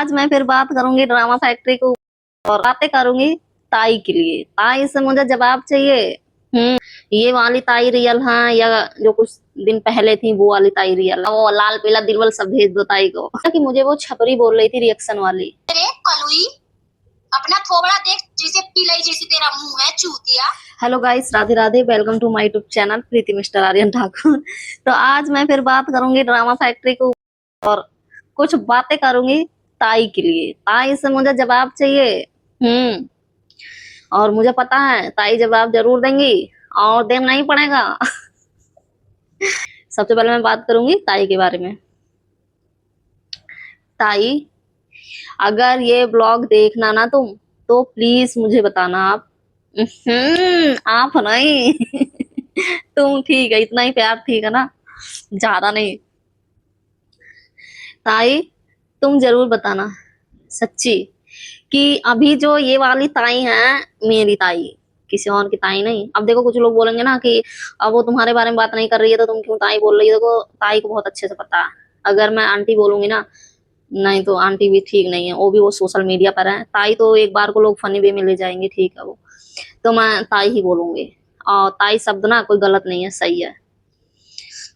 आज मैं फिर बात करूंगी ड्रामा फैक्ट्री को और बातें करूंगी ताई के लिए। ताई से मुझे जवाब चाहिए। ये वाली ताई रियल है या जो कुछ दिन पहले थी वो वाली ताई रियल है? वो लाल पीला दिलवल सब भेज दो ताई को कि मुझे वो छपरी बोल रही थी रिएक्शन वाली। अरे कलुई, अपना थोबड़ा देख जैसे पीलाई जैसी तेरा मुंह है चूतिया। Hello guys, Radhe Radhe, welcome to my YouTube channel Preeti mister Aryan Thakur. तो आज मैं फिर बात करूंगी ड्रामा फैक्ट्री को और कुछ बातें करूंगी ताई के लिए। ताई से मुझे जवाब चाहिए। और मुझे पता है ताई जवाब जरूर देंगी और देना नहीं पड़ेगा। सबसे पहले मैं बात करूंगी ताई के बारे में। ताई, अगर ये ब्लॉग देखना ना तुम तो प्लीज मुझे बताना। आप नहीं। तुम ठीक है, इतना ही प्यार ठीक है ना, ज्यादा नहीं। ताई तुम जरूर बताना सच्ची कि अभी जो ये वाली ताई है मेरी ताई, किसी और की ताई नहीं। अब देखो कुछ लोग बोलेंगे ना कि अब वो तुम्हारे बारे में बात नहीं कर रही है तो तुम क्यों ताई बोल रही हो। देखो ताई को बहुत अच्छे से पता है, अगर मैं आंटी बोलूंगी ना, नहीं तो आंटी भी ठीक नहीं है, वो सोशल मीडिया पर है। ताई तो एक बार को लोग फनी वे में ले जाएंगे, ठीक है वो तो मैं ताई ही बोलूंगी। और ताई शब्द ना कोई गलत नहीं है, सही है।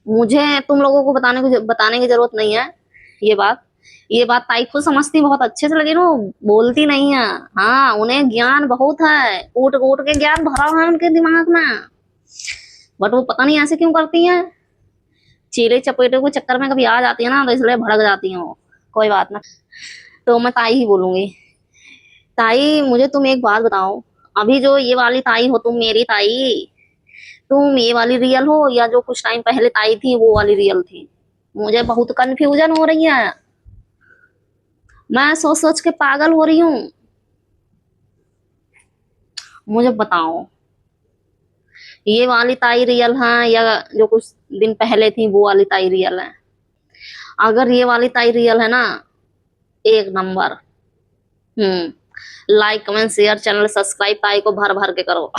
मुझे तुम लोगों को बताने की जरूरत नहीं है। ये बात ताई खुद समझती, बहुत अच्छे से, लेकिन वो बोलती नहीं है। हाँ, उन्हें ज्ञान बहुत है, कूट कूट के ज्ञान भरा हुआ है उनके दिमाग में, बट वो पता नहीं ऐसे क्यों करती है। चीरे चपेटे के चक्कर में कभी आ जाती है ना तो इसलिए भड़क जाती है वो। कोई बात ना, तो मैं ताई ही बोलूंगी। ताई मुझे तुम एक बात बताओ, अभी जो ये वाली ताई हो तुम, मेरी ताई, तुम ये वाली रियल हो या जो कुछ टाइम पहले ताई थी वो वाली रियल थी? मुझे बहुत कंफ्यूजन हो रही है, मैं सोच सोच के पागल हो रही हूँ। मुझे बताओ ये वाली ताई रियल है या जो कुछ दिन पहले थी वो वाली ताई रियल है? अगर ये वाली ताई रियल है ना, एक number. Like comment share channel subscribe ताई को भर भर के करो।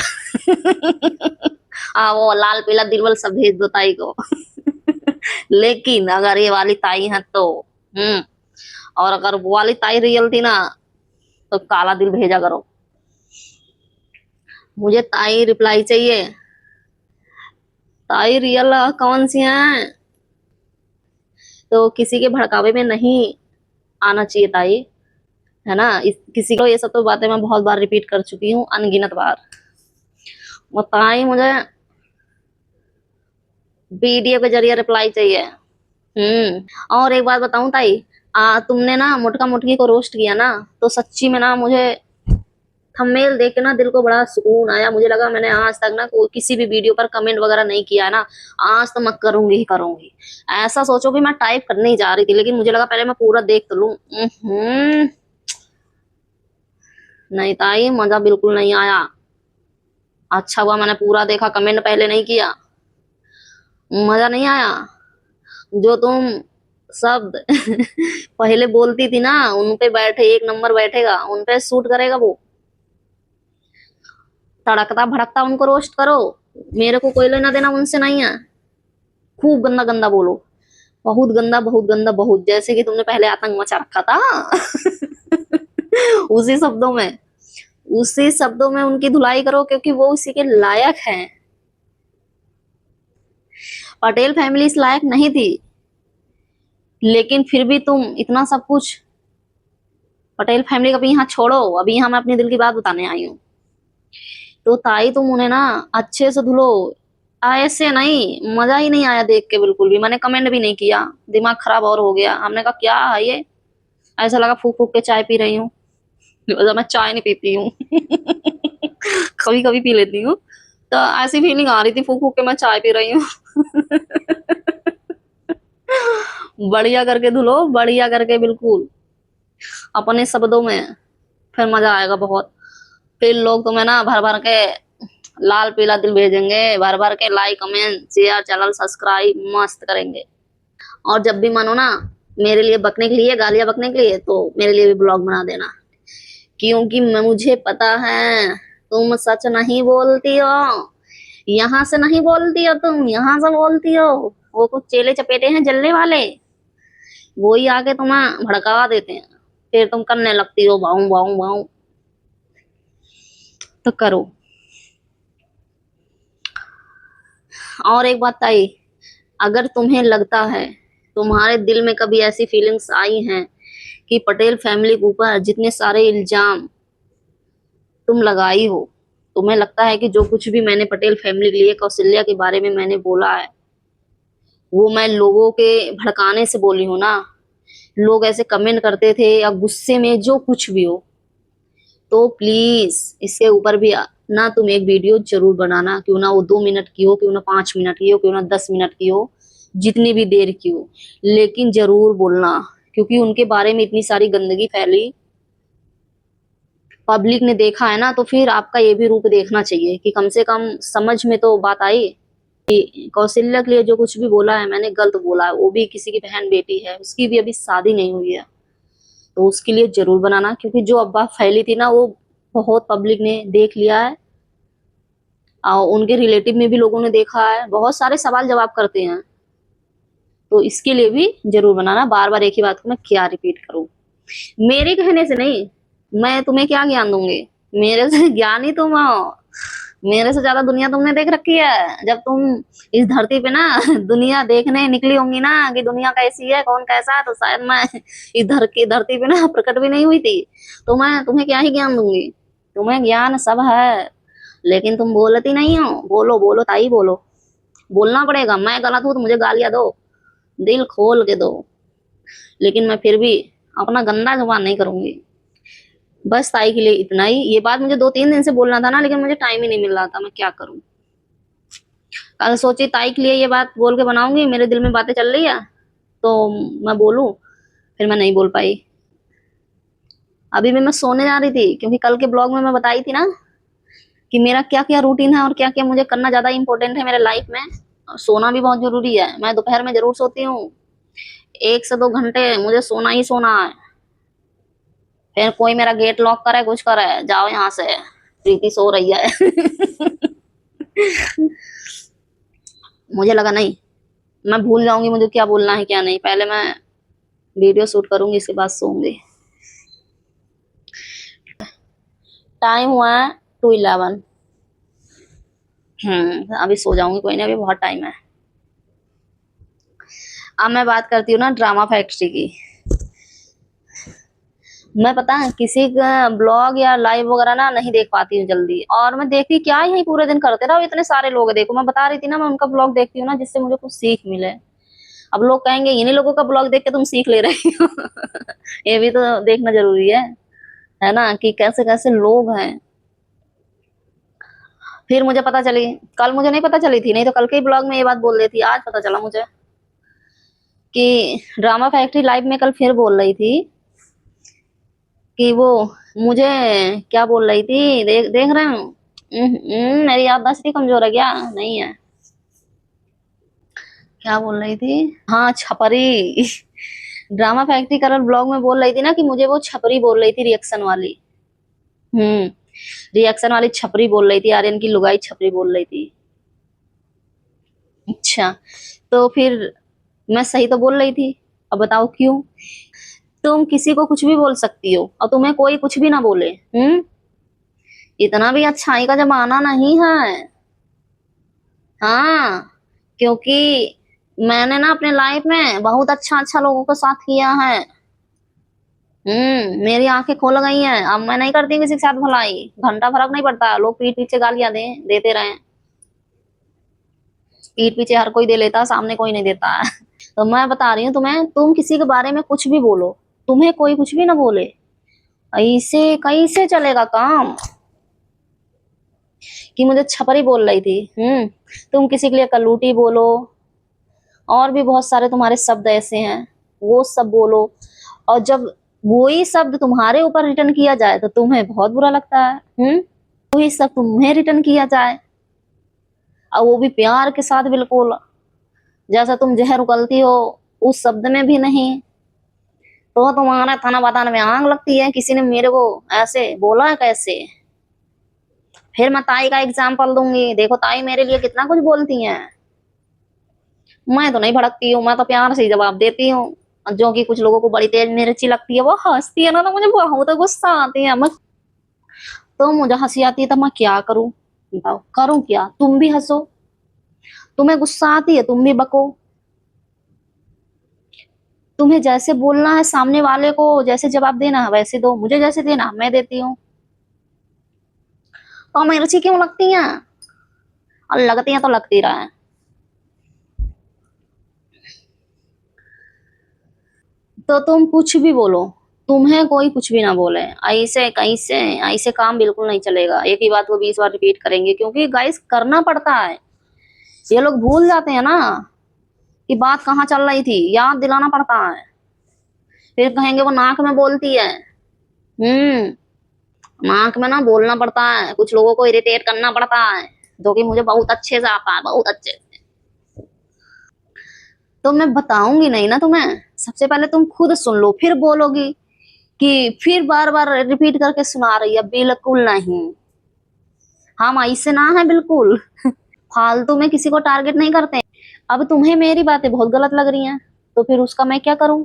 वो लाल पीला दिलवल सब भेज दो ताई को। लेकिन अगर ये वाली ताई है तो और अगर वो वाली ताई रियल थी ना तो काला दिल भेजा करो। मुझे ताई रिप्लाई चाहिए। ताई रियल कौन सी है? तो किसी के भड़कावे में नहीं आना चाहिए ताई, है ना। किसी को ये सब तो बातें मैं बहुत बार रिपीट कर चुकी हूँ, अनगिनत बार। वो ताई मुझे वीडियो के जरिए रिप्लाई चाहिए। और एक बात बताऊं ताई, तुमने ना मुटका मुटकी को रोस्ट किया ना, तो सच्ची में ना मुझे थंबनेल देख के ना दिल को बड़ा सुकून आया। मुझे लगा मैंने आज तक ना कोई किसी भी वीडियो पर कमेंट वगैरह नहीं किया है ना, आज तो मैं करूंगी ही करूंगी। ऐसा सोचो कि मैं टाइप करने ही जा रही थी, लेकिन मुझे लगा पहले मैं पूरा देख तो लूं। नहीं ताई, मजा बिल्कुल नहीं आया। अच्छा हुआ मैंने पूरा देखा, कमेंट पहले नहीं किया। मजा नहीं आया। जो तुम शब्द पहले बोलती थी ना, उन पे बैठे एक नंबर बैठेगा, उन पे सूट करेगा वो। तड़कता भड़कता उनको रोस्ट करो, मेरे को कोई लेना देना उनसे नहीं है। खूब गंदा गंदा बोलो, बहुत गंदा बहुत गंदा, बहुत, जैसे कि तुमने पहले आतंक मचा रखा था। उसी शब्दों में उनकी धुलाई करो, क्योंकि वो उसी के लायक हैं। पटेल फैमिली इस लायक नहीं थी, लेकिन फिर भी तुम इतना सब कुछ। पटेल फैमिली का भी यहाँ छोड़ो, अभी यहाँ मैं अपने दिल की बात बताने आई हूँ। तो ताई तुम उन्हें ना अच्छे से धुलो, ऐसे नहीं। मजा ही नहीं आया देख के बिल्कुल भी। मैंने कमेंट भी नहीं किया, दिमाग खराब और हो गया। हमने कहा क्या है ये, ऐसा लगा फूक फूक के चाय पी रही हूँ। मैं चाय नहीं पीती हूँ। कभी कभी पी लेती हूँ, तो ऐसी फीलिंग आ रही थी, फूक फूक के मैं चाय पी रही हूँ। बढ़िया करके धुलो, बढ़िया करके बिल्कुल अपने शब्दों में, फिर मजा आएगा बहुत। फिर लोग तुम्हें ना भर भर के लाल पीला दिल भेजेंगे, भर भर के like comment share channel subscribe मस्त करेंगे। और जब भी मानो ना मेरे लिए बकने के लिए, गालियां बकने के लिए, तो मेरे लिए भी ब्लॉग बना देना, क्योंकि मुझे पता है तुम सच नहीं बोलती हो। यहाँ से नहीं बोलती हो तुम, यहाँ से बोलती हो। वो कुछ चेले चपेटे हैं जलने वाले, वो ही आके तुम्हें भड़का देते हैं। फिर तुम करने लगती हो भाऊ भाऊ भाऊ। तो करो। और एक बात ताई, अगर तुम्हें लगता है, तुम्हारे दिल में कभी ऐसी फीलिंग्स आई हैं कि पटेल फैमिली के ऊपर जितने सारे इल्जाम तुम लगाई हो, तुम्हें लगता है कि जो कुछ भी मैंने पटेल फैमिली के लिए कौशल्या के बारे में मैंने बोला है वो मैं लोगों के भड़काने से बोली हूं ना, लोग ऐसे कमेंट करते थे या गुस्से में जो कुछ भी हो, तो प्लीज इसके ऊपर भी ना तुम एक वीडियो जरूर बनाना, क्यों ना वो 2 मिनट की हो, क्यों ना 5 मिनट की हो, क्यों ना 10 मिनट की हो, जितनी भी देर की हो, लेकिन जरूर बोलना। क्योंकि उनके बारे में इतनी सारी गंदगी फैली, पब्लिक ने देखा है ना, तो फिर आपका ये भी रूप देखना चाहिए कि कम से कम समझ में तो बात आई। कौशल्या के लिए जो कुछ भी बोला है मैंने गलत बोला है, वो भी किसी की बहन बेटी है, उसकी भी अभी शादी नहीं हुई है, तो उसके लिए जरूर बनाना। क्योंकि जो अफवाह फैली थी ना वो बहुत पब्लिक ने देख लिया है, और उनके रिलेटिव में भी लोगों ने देखा है, बहुत सारे सवाल जवाब करते हैं, तो इसके लिए भी जरूर बनाना। बार बार एक ही बात को मैं क्या रिपीट करूं, मेरे कहने से नहीं, मैं तुम्हें क्या ज्ञान दूंगी, मेरे से ज्ञान ही तुम हो, मेरे से ज्यादा दुनिया तुमने देख रखी है। जब तुम इस धरती पे ना दुनिया देखने निकली होंगी ना कि दुनिया कैसी है कौन कैसा है, तो शायद मैं इस धरती पे ना प्रकट भी नहीं हुई थी, तो मैं तुम्हें क्या ही ज्ञान दूंगी। तुम्हें ज्ञान सब है, लेकिन तुम बोलती नहीं हो। बोलो बोलो ताई बोलो, बोलना पड़ेगा। मैं गलत हूं तो मुझे गालियां दो, दिल खोल के दो, लेकिन मैं फिर भी अपना गंदा जुबान नहीं करूंगी। बस ताई के लिए इतना ही। ये बात मुझे 2-3 दिन से बोलना था ना, लेकिन मुझे टाइम ही नहीं मिल रहा था, मैं क्या करूं। कल सोची ताई के लिए ये बात बोल के बनाऊंगी, मेरे दिल में बातें चल रही है तो मैं बोलूं, फिर मैं नहीं बोल पाई। अभी भी मैं सोने जा रही थी, क्योंकि कल के ब्लॉग में मैं बताई थी ना कि मेरा क्या क्या रूटीन है और क्या क्या मुझे करना ज्यादा इंपॉर्टेंट है मेरे लाइफ में, और सोना भी बहुत जरूरी है। मैं दोपहर में जरूर सोती हूँ, 1 से 2 घंटे मुझे सोना ही सोना है। फिर कोई मेरा गेट लॉक करे कुछ करे, जाओ यहाँ से, प्रीति सो रही है। मुझे लगा नहीं, मैं भूल जाऊंगी मुझे क्या बोलना है क्या नहीं, पहले मैं वीडियो शूट करूंगी, इसके बाद सोऊंगी। टाइम हुआ है 2:11। अभी सो जाऊंगी, कोई नहीं, अभी बहुत टाइम है। अब मैं बात करती हूँ ना ड्रामा फैक्ट्री की। मैं पता है किसी का ब्लॉग या लाइव वगैरह ना नहीं देख पाती हूँ जल्दी, और मैं देखती क्या यही पूरे दिन करते रहो, इतने सारे लोग देखो। मैं बता रही थी ना, मैं उनका ब्लॉग देखती हूँ ना जिससे मुझे कुछ सीख मिले। अब लोग कहेंगे इन्हीं लोगों का ब्लॉग देख के तुम सीख ले रही हो। ये भी तो देखना जरूरी है ना, कि कैसे कैसे लोग हैं। फिर मुझे पता चली, कल मुझे नहीं पता चली थी, नहीं तो कल के ही ब्लॉग में ये बात बोल रही थी, आज पता चला मुझे कि ड्रामा फैक्ट्री लाइव में कल फिर बोल रही थी कि वो मुझे क्या बोल रही थी, देख देख रहे हो। मेरी याददाश्त ही कमजोर है क्या, नहीं है। क्या बोल रही थी, हाँ छपरी। ड्रामा फैक्ट्री कलर ब्लॉग में बोल रही थी ना कि मुझे वो छपरी बोल रही थी, रिएक्शन वाली। हम्म रिएक्शन वाली छपरी बोल रही थी, आर्यन की लुगाई छपरी बोल रही थी। अच्छा, तो फिर मैं सही तो बोल रही थी। अब बताओ क्यों। तुम किसी को कुछ भी बोल सकती हो और तुम्हें कोई कुछ भी ना बोले। इतना भी अच्छाई का जमाना नहीं है। हाँ, क्योंकि मैंने ना अपने लाइफ में बहुत अच्छा अच्छा लोगों के साथ किया है। मेरी आंखें खोल गई हैं, अब मैं नहीं करती किसी के साथ भलाई, घंटा फर्क नहीं पड़ता, लोग पीठ पीछे गालियां देते रहे। पीठ पीछे हर कोई दे लेता, सामने कोई नहीं देता है। तो मैं बता रही हूँ तुम्हें, तुम किसी के बारे में कुछ भी बोलो, तुम्हें कोई कुछ भी ना बोले, ऐसे कैसे चलेगा काम। कि मुझे छपरी बोल रही थी। तुम किसी के लिए कलूटी बोलो, और भी बहुत सारे तुम्हारे शब्द ऐसे हैं, वो सब बोलो, और जब वही शब्द तुम्हारे ऊपर रिटर्न किया जाए तो तुम्हें बहुत बुरा लगता है। वही सब तुम्हें रिटर्न किया जाए, और वो भी प्यार के साथ, बिल्कुल जैसा तुम जहर उगलती हो उस शब्द में भी नहीं, तो तुम्हारा थाना बताने में आग लगती है, किसी ने मेरे को ऐसे बोला है कैसे। फिर मैं ताई का एग्जाम्पल दूंगी, देखो ताई मेरे लिए कितना कुछ बोलती हैं। मैं तो नहीं भड़कती हूँ, मैं तो प्यार से ही जवाब देती हूँ। जो कि कुछ लोगों को बड़ी तेज मिर्ची लगती है, वो हंसती है ना तो मुझे बहुत गुस्सा आती है। मैं तो मुझे हंसी आती है तो मैं क्या करूं, बताओ करूं क्या? तुम भी हंसो, तुम्हें गुस्सा आती है तुम भी बको। तुम्हें जैसे बोलना है सामने वाले को, जैसे जवाब देना है वैसे दो, मुझे जैसे देना मैं देती हूँ। तो मिर्ची क्यों लगती है? और लगती है तो लगती रहे। तो तुम कुछ भी बोलो, तुम्हें कोई कुछ भी ना बोले, ऐसे कैसे, ऐसे काम बिल्कुल नहीं चलेगा। एक ही बात को 20 बार रिपीट करेंगे, क्योंकि गाइस करना पड़ता है। ये लोग भूल जाते हैं ना कि बात कहाँ चल रही थी, याद दिलाना पड़ता है। फिर कहेंगे वो नाक में बोलती है। नाक में ना बोलना पड़ता है, कुछ लोगों को इरिटेट करना पड़ता है, जो कि मुझे बहुत अच्छे से आता है, बहुत अच्छे से। तो मैं बताऊंगी नहीं ना तुम्हें, सबसे पहले तुम खुद सुन लो फिर बोलोगी कि फिर बार बार रिपीट करके सुना रही है। बिल्कुल नहीं, हम ऐसे ना है बिल्कुल। फालतू में किसी को टारगेट नहीं करते। अब तुम्हें मेरी बातें बहुत गलत लग रही हैं, तो फिर उसका मैं क्या करूं?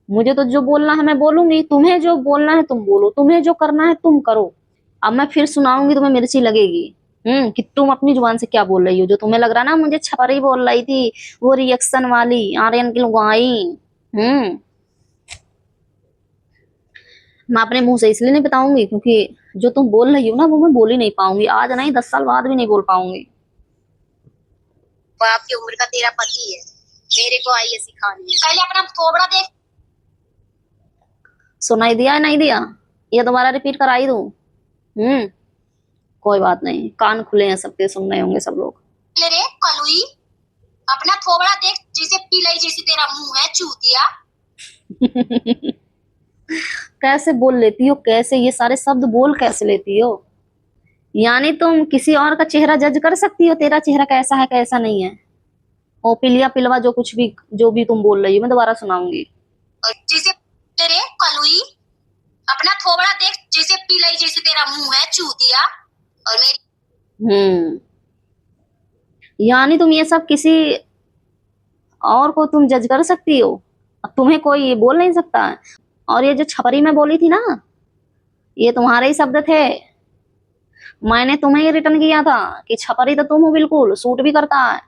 मुझे तो जो बोलना है मैं बोलूंगी, तुम्हें जो बोलना है तुम बोलो, तुम्हें जो करना है तुम करो। अब मैं फिर सुनाऊंगी, तुम्हें मिर्ची लगेगी। कि तुम अपनी जुबान से क्या बोल रही हो, जो तुम्हें लग रहा ना मुझे छपरी बोल रही थी, वो रिएक्शन वाली आर्यन की लुगाई। हम्म मैं अपने मुंह से इसलिए नहीं बताऊंगी क्योंकि जो तुम बोल रही हो ना वो मैं बोल ही नहीं पाऊंगी, आज नहीं 10 साल बाद भी नहीं बोल पाऊंगी। बाप की उम्र का तेरा पति है, मेरे को आई है सिखाने। पहले अपना थोबड़ा देख। सुनाई दिया है नहीं दिया? ये दोबारा रिपीट कराई दूं? हम्म कोई बात नहीं, कान खुले हैं सबके, सुन रहे होंगे सब लोग। ले रे कलुई, अपना थोबड़ा देख, जिसे पिलाई जैसी तेरा मुंह है चूतिया। कैसे बोल लेती हो, कैसे ये सारे शब्द बोल कैसे लेती हो? यानी तुम किसी और का चेहरा जज कर सकती हो, तेरा चेहरा कैसा है कैसा नहीं है? ओ पिलिया पिलवा जो कुछ भी, जो भी तुम बोल रही हो मैं दोबारा सुनाऊंगी। और जिसे ले रे कलुई, अपना थोबड़ा देख, जिसे पिलाई जैसी तेरा मुंह है चूतिया। और मेरी यानी तुम ये सब किसी और को तुम जज कर सकती हो, अब तुम्हें कोई ये बोल नहीं सकता है। और ये जो छपरी में बोली थी ना, ये तुम्हारे ही शब्द थे। मैंने तुम्हें ही रिटर्न किया था कि छपरी तो तुम हो, बिल्कुल सूट भी करता है।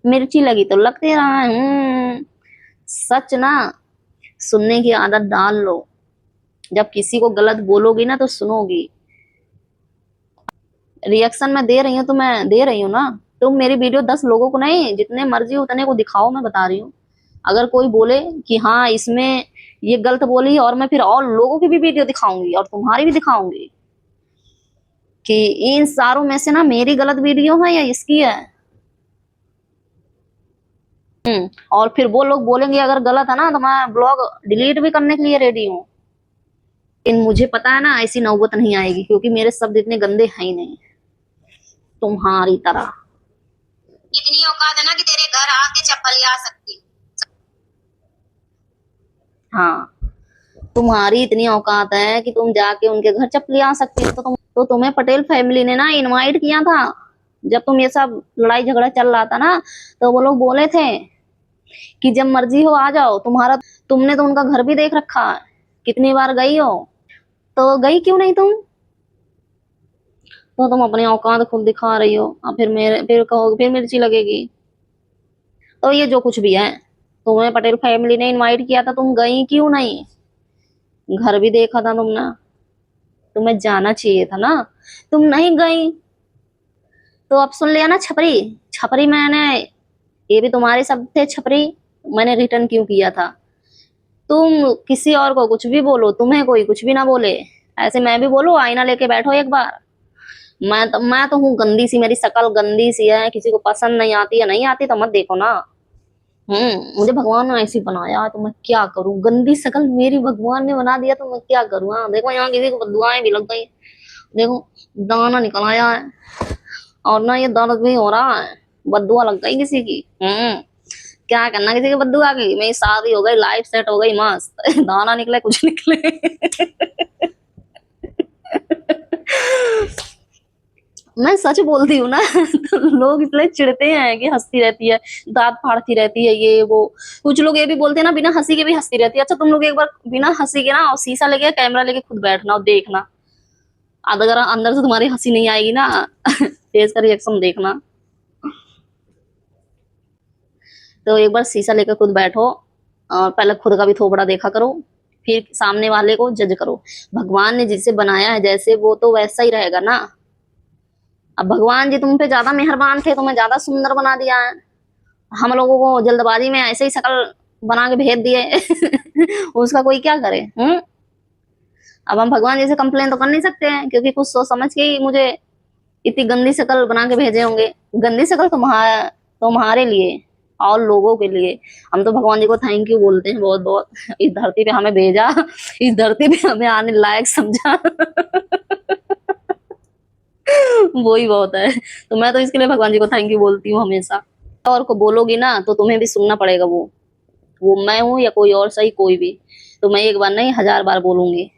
मिर्ची लगी तो लगते रहा है। सच ना, सुनने की आदत डाल लो। जब किसी को गलत बोलोगी ना तो सुनोगी। रिएक्शन मैं दे रही हूँ तो मैं दे रही हूँ ना। तुम मेरी वीडियो 10 लोगों को नहीं, जितने मर्जी उतने को दिखाओ, मैं बता रही हूँ। अगर कोई बोले कि हाँ इसमें ये गलत बोली है, और मैं फिर और लोगों की भी वीडियो दिखाऊंगी और तुम्हारी भी दिखाऊंगी कि इन सारों में से ना मेरी गलत वीडियो है या इसकी है। और फिर वो लोग बोलेंगे अगर गलत है ना तो मैं ब्लॉग डिलीट भी करने के लिए रेडी हूँ। लेकिन मुझे पता है ना ऐसी नौबत नहीं आएगी, क्योंकि मेरे शब्द इतने गंदे हैं ही नहीं तुम्हारी तरह। इतनी औकात है ना कि तेरे घर आके चप्पल आ सकती। हाँ, तुम्हारी इतनी औकात है कि तुम जाके उनके घर चप्पली आ सकती हो। तो तुम्हें पटेल फैमिली ने ना इनवाइट किया था। जब तुम ये सब लड़ाई झगड़ा चल रहा था ना, तो वो लोग बोले थे कि जब मर्जी हो आ जाओ तुम्हारा। तुमने तो उनका घर भी देख रखा है, कितनी बार गई हो, तो गई क्यों नहीं तुम? तो तुम अपनी औकात खुद दिखा रही हो, और फिर मेरे फिर कहोगे फिर मिर्ची लगेगी। तो ये जो कुछ भी है, तुम्हें पटेल फैमिली ने इनवाइट किया था, तुम गई क्यों नहीं? घर भी देखा था तुमने, तुम्हें जाना चाहिए था ना, तुम नहीं गई। तो अब सुन लिया ना छपरी। छपरी मैंने, ये भी तुम्हारे शब्द थे छपरी, मैंने रिटर्न क्यों किया था। तुम किसी और को कुछ भी बोलो, तुम्हें कोई कुछ भी ना बोले। ऐसे मैं भी बोलूं, आईना लेके बैठो एक बार। मैं तो हूँ गंदी सी, मेरी शक्ल गंदी सी है, किसी को पसंद नहीं आती है, नहीं आती तो मत देखो ना। मुझे भगवान ने ऐसी बनाया तो मैं क्या करूं, गंदी शक्ल मेरी भगवान ने बना दिया तो मैं क्या करूं। हाँ देखो, यहाँ किसी को दुआएं भी लग गई, देखो दाना निकल आया है, और ना ये दर्द भी हो रहा है, बददुआ लग गई किसी की। क्या करना किसी की बददुआ की, मेरी शादी हो गई, लाइफ सेट हो गई मस्त। दाना निकले कुछ निकले। मैं सच बोलती हूँ ना। तो लोग इसलिए चिढ़ते हैं कि हंसती रहती है, दांत फाड़ती रहती है, ये वो। कुछ लोग ये भी बोलते हैं ना, बिना हंसी के भी हंसती रहती है। अच्छा तुम लोग एक बार बिना हंसी के ना और शीशा लेके कैमरा लेके खुद बैठना और देखना, अगर अंदर से तुम्हारी हंसी नहीं आएगी ना, फेस का रिएक्शन देखना। तो एक बार शीशा लेकर खुद बैठो और पहले खुद का भी थोबड़ा देखा करो, फिर सामने वाले को जज करो। भगवान ने जिसे बनाया है जैसे, वो तो वैसा ही रहेगा ना। अब भगवान जी तुम पे ज्यादा मेहरबान थे, तुम्हें ज्यादा सुंदर बना दिया है। हम लोगों को जल्दबाजी में ऐसे ही शक्ल बना के भेज दिए। उसका कोई क्या करे। अब हम भगवान जी से कंप्लेन तो कर नहीं सकते हैं, क्योंकि कुछ सोच समझ के ही मुझे इतनी गंदी शक्ल बना के भेजे होंगे। गंदी शक्ल तुम्हारे लिए और लोगों के लिए। हम तो भगवान जी को थैंक यू बोलते हैं बहुत बहुत, इस धरती पे हमें भेजा, इस धरती पे हमें आने लायक समझा। वो ही बहुत है। तो मैं तो इसके लिए भगवान जी को थैंक यू बोलती हूँ हमेशा। और को बोलोगी ना तो तुम्हें भी सुनना पड़ेगा। वो मैं हूँ या कोई और, सही कोई भी, तो मैं एक बार नहीं 1000 बार बोलूंगी।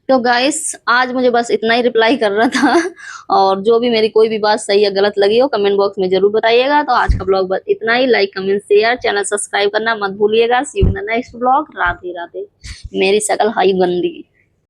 तो गाइस आज मुझे बस इतना ही रिप्लाई करना था। और जो भी मेरी कोई भी बात सही या गलत लगी हो कमेंट बॉक्स में जरूर बताइएगा। तो आज का ब्लॉग बस इतना ही। Like comment share channel subscribe करना मत भूलिएगा। See you in the next blog. Radhe Radhe. मेरी शक्ल हाई गंदी।